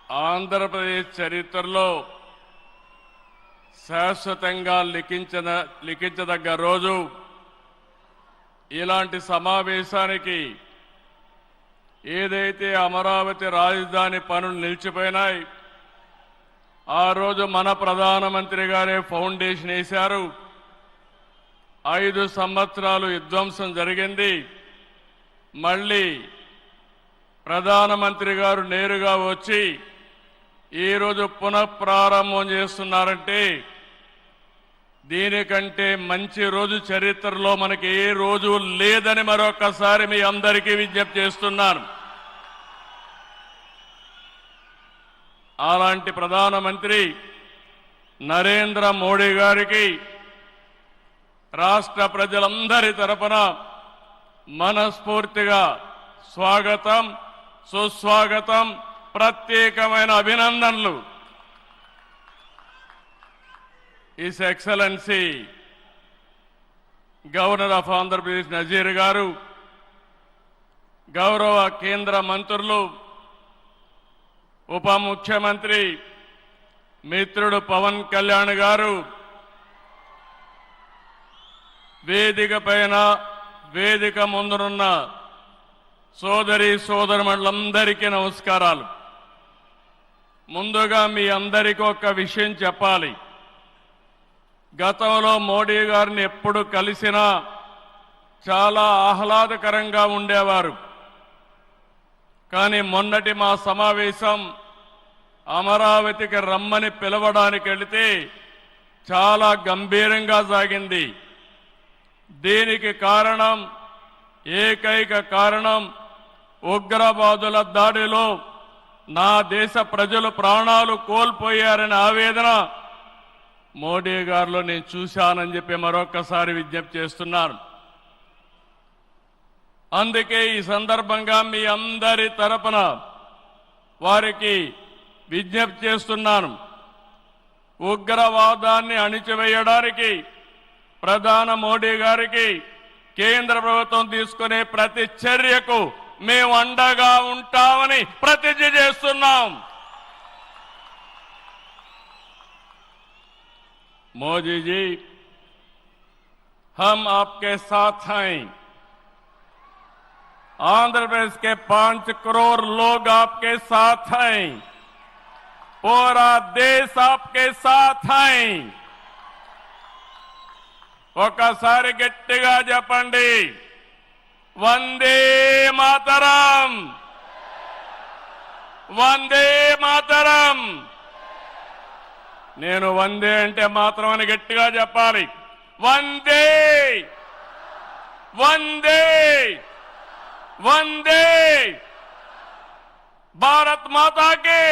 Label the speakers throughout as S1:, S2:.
S1: ఆంధ్రప్రదేశ్ చరిత్రలో శాశ్వతంగా లిఖించదగ్గ రోజు. ఇలాంటి సమావేశానికి ఏదైతే అమరావతి రాజధాని పనులు నిలిచిపోయినాయి, ఆ రోజు మన ప్రధానమంత్రి గారే ఫౌండేషన్ వేశారు. 5 సంవత్సరాలు విధ్వంసం జరిగింది. మళ్ళీ ప్రధానమంత్రి గారు నేరుగా వచ్చి ఈరోజు పునఃప్రారంభం చేస్తున్నారంటే దీనికంటే మంచి రోజు చరిత్రలో మనకి ఏ రోజు లేదని మరొకసారి మీ అందరికీ విజ్ఞప్తి చేస్తున్నాను. అలాంటి ప్రధానమంత్రి నరేంద్ర మోడీ గారికి రాష్ట్ర ప్రజలందరి తరపున మనస్ఫూర్తిగా స్వాగతం, సుస్వాగతం, ప్రత్యేకమైన అభినందనలు. His Excellency Governor of Andhra Pradesh Nazir గారు, గౌరవ కేంద్ర మంత్రులు, ఉప ముఖ్యమంత్రి మిత్రుడు పవన్ కళ్యాణ్ గారు, వేదిక పైన వేదిక ముందునున్న సోదరి సోదరులందరికీ నమస్కారాలు. ముందుగా మీ అందరికీ ఒక విషయం చెప్పాలి. గతంలో మోడీ గారిని ఎప్పుడు కలిసినా చాలా ఆహ్లాదకరంగా ఉండేవారు. కానీ మొన్నటి మా సమావేశం అమరావతికి రమ్మని పిలవడానికి వెళితే చాలా గంభీరంగా సాగింది. దీనికి కారణం, ఏకైక కారణం, ఉగ్రవాదుల దాడిలో నా దేశ ప్రజలు ప్రాణాలు కోల్పోయారనే ఆవేదన మోడీ గారిలో నేను చూశానని చెప్పి మరొకసారి విజ్ఞప్తి చేస్తున్నాను. అందుకే ఈ సందర్భంగా మీ అందరి తరపున వారికి విజ్ఞప్తి చేస్తున్నాను. ఉగ్రవాదాన్ని అణిచివేయడానికి ప్రధాని మోడీ గారికి కేంద్ర ప్రభుత్వం తీసుకునే ప్రతి చర్యకు మేము అండగా ఉంటామని ప్రతిజ్ఞ చేస్తున్నాం. मोदी जी, हम आपके साथ हैं. आंध्र प्रदेश के 5 करोड़ लोग आपके साथ हैं. पूरा देश आपके साथ हैं. ఒకసారి గట్టిగా చెప్పండి, వందే మాతరం, వందే మాతరం. నేను వందే అంటే మాత్రం అని గట్టిగా చెప్పాలి. వందే, వందే, వందే. భారత్ మాతా కి,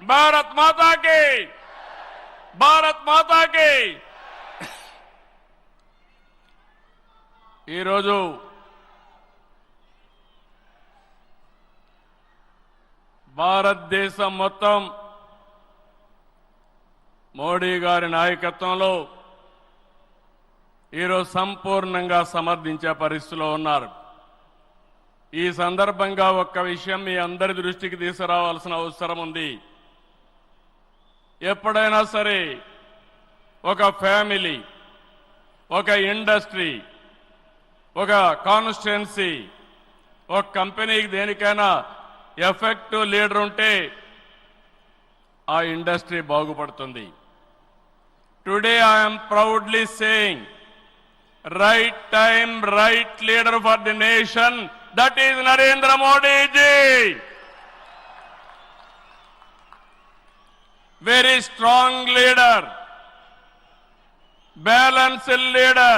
S1: భారత్ మాతా కి, భారత్ మాతా కి. ఈరోజు భారతదేశం మొత్తం మోడీ గారి నాయకత్వంలో ఈరోజు సంపూర్ణంగా సమర్థించే పరిస్థితిలో ఉన్నారు. ఈ సందర్భంగా ఒక్క విషయం మీ అందరి దృష్టికి తీసుకురావాల్సిన అవసరం ఉంది. ఎప్పుడైనా సరే ఒక ఫ్యామిలీ, ఒక ఇండస్ట్రీ, ఒక కాన్స్టిట్యుయెన్సీ, ఒక కంపెనీకి దేనికైనా ఎఫెక్టివ్ లీడర్ ఉంటే ఆ ఇండస్ట్రీ బాగుపడుతుంది. Today I am proudly saying, right time, right leader for the nation, that is Narendra Modi ji. Very strong leader, balanced leader.